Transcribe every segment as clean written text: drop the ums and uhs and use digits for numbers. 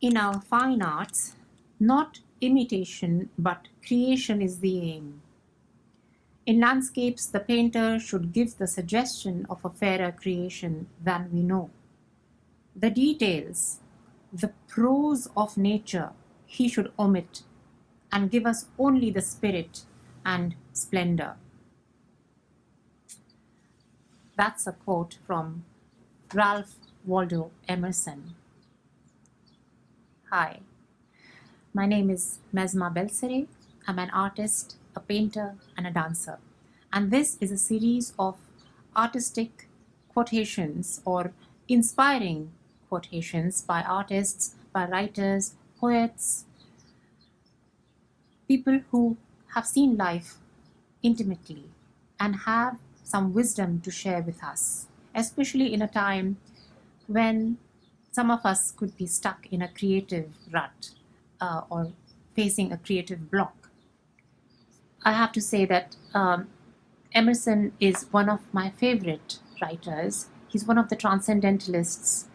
In our fine arts, not imitation but creation is the aim. In landscapes, the painter should give the suggestion of a fairer creation than we know. The details, the prose of nature, he should omit and give us only the spirit and splendor. That's a quote from Ralph Waldo Emerson. Hi, my name is Mesma Belsere. I'm an artist, a painter, and a dancer. And this is a series of artistic quotations or inspiring quotations by artists, by writers, poets, people who have seen life intimately and have some wisdom to share with us, especially in a time when some of us could be stuck in a creative rut or facing a creative block. I have to say that Emerson is one of my favorite writers. He's one of the transcendentalists,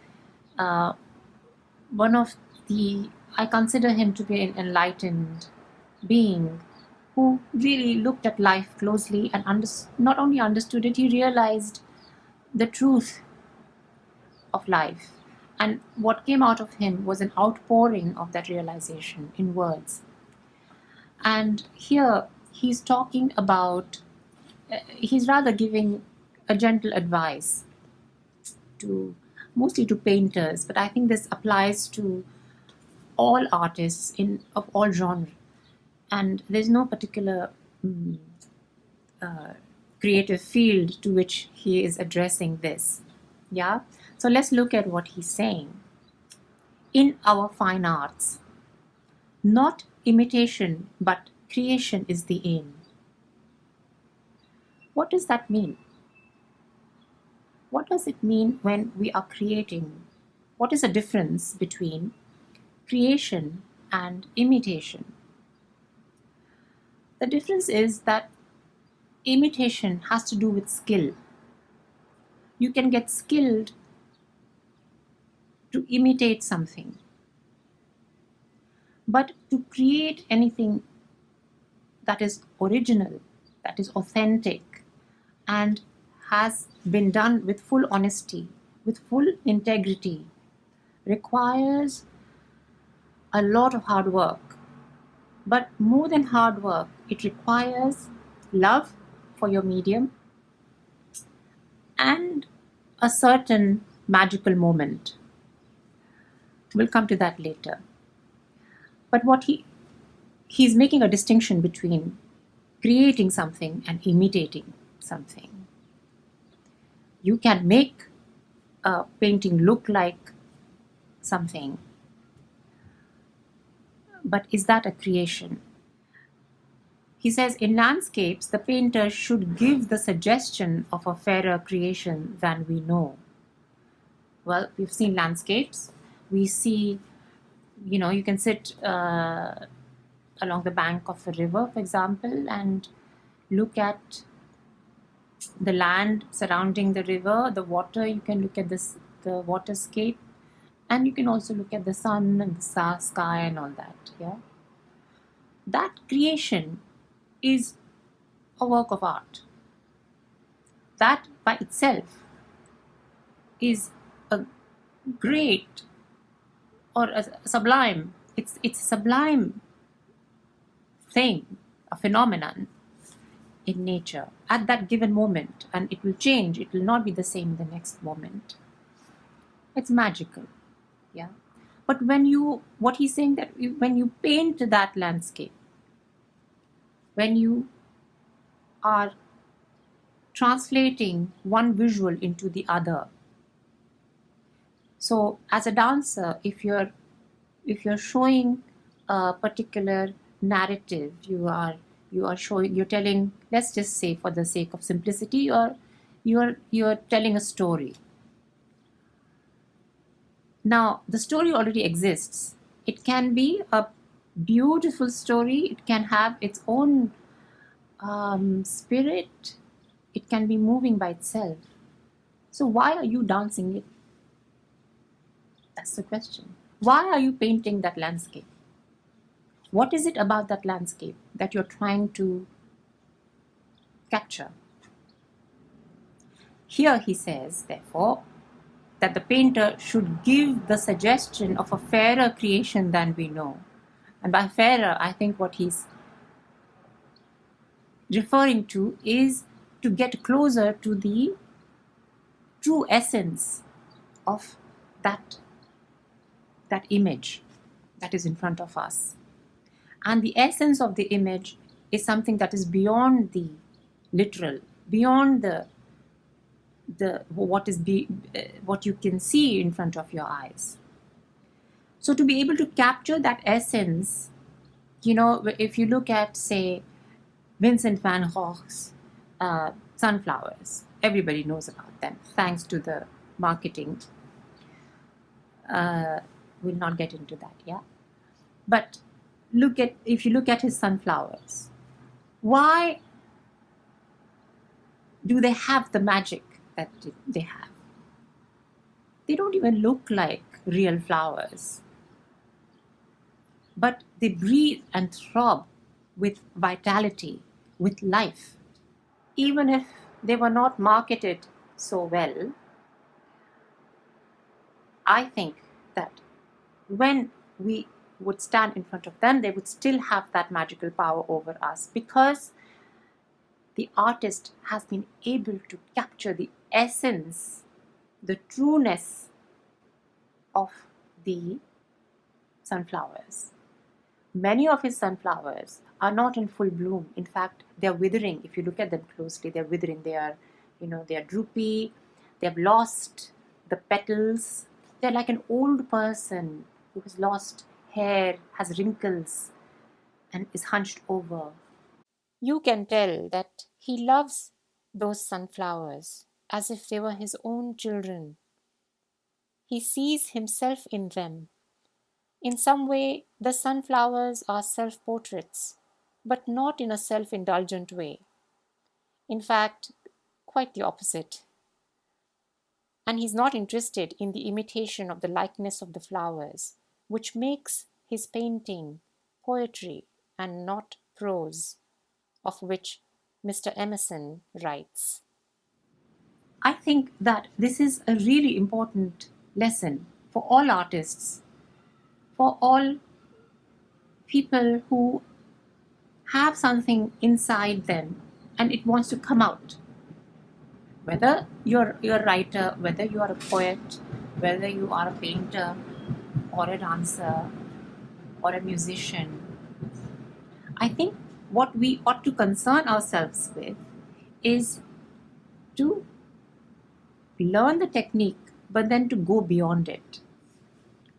uh, one of I consider him to be an enlightened being who really looked at life closely and not only understood it, he realized the truth of life. And what came out of him was an outpouring of that realization in words. And here he's talking about, he's rather giving a gentle advice to mostly to painters, but I think this applies to all artists of all genres. And there's no particular creative field to which he is addressing this. Yeah? So let's look at what he's saying. In our fine arts, not imitation but creation is the aim. What does that mean? What does it mean when we are creating? What is the difference between creation and imitation? The difference is that imitation has to do with skill. You can get skilled to imitate something, but to create anything that is original, that is authentic, and has been done with full honesty, with full integrity, requires a lot of hard work. But more than hard work, it requires love for your medium and a certain magical moment. We'll come to that later. But what he's making a distinction between creating something and imitating something. You can make a painting look like something, but is that a creation? He says in landscapes, the painter should give the suggestion of a fairer creation than we know. Well, we've seen landscapes. We see, you can sit along the bank of a river, for example, and look at the land surrounding the river, the water. You can look at the waterscape, and you can also look at the sun and the sky and all that. Yeah, that creation is a work of art. That by itself is a great or a sublime. It's a sublime thing, a phenomenon in nature at that given moment, and it will change. It will not be the same the next moment. It's magical, yeah. But what he's saying that when you paint that landscape, when you are translating one visual into the other. So as a dancer, if you're showing a particular narrative, you're telling, let's just say for the sake of simplicity, you're telling a story. Now the story already exists. It can be a beautiful story. It can have its own spirit. It can be moving by itself. So why are you dancing it? That's the question. Why are you painting that landscape? What is it about that landscape that you're trying to capture? Here he says, therefore, that the painter should give the suggestion of a fairer creation than we know. And by fairer, I think what he's referring to is to get closer to the true essence of that image that is in front of us. And the essence of the image is something that is beyond the literal, beyond the what you can see in front of your eyes. So to be able to capture that essence, if you look at, say, Vincent van Gogh's sunflowers, everybody knows about them thanks to the marketing. We'll not get into that, yeah. But if you look at his sunflowers, why do they have the magic that they have? They don't even look like real flowers, but they breathe and throb with vitality, with life. Even if they were not marketed so well, I think that when we would stand in front of them, they would still have that magical power over us, because the artist has been able to capture the essence, the trueness of the sunflowers. Many of his sunflowers are not in full bloom. In fact, they're withering. If you look at them closely, they're withering. They are droopy. They've lost the petals. They're like an old person who has lost hair, has wrinkles, and is hunched over. You can tell that he loves those sunflowers as if they were his own children. He sees himself in them. In some way, the sunflowers are self-portraits, but not in a self-indulgent way. In fact, quite the opposite. And he's not interested in the imitation of the likeness of the flowers, which makes his painting poetry and not prose, of which Mr. Emerson writes. I think that this is a really important lesson for all artists, for all people who have something inside them and it wants to come out. Whether you're a writer, whether you are a poet, whether you are a painter or a dancer or a musician, I think what we ought to concern ourselves with is to learn the technique, but then to go beyond it.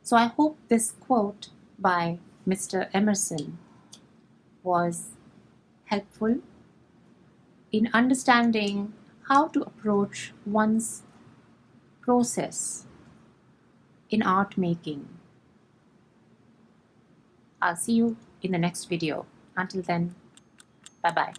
So I hope this quote by Mr. Emerson was helpful in understanding how to approach one's process in art making. I'll see you in the next video. Until then, bye-bye.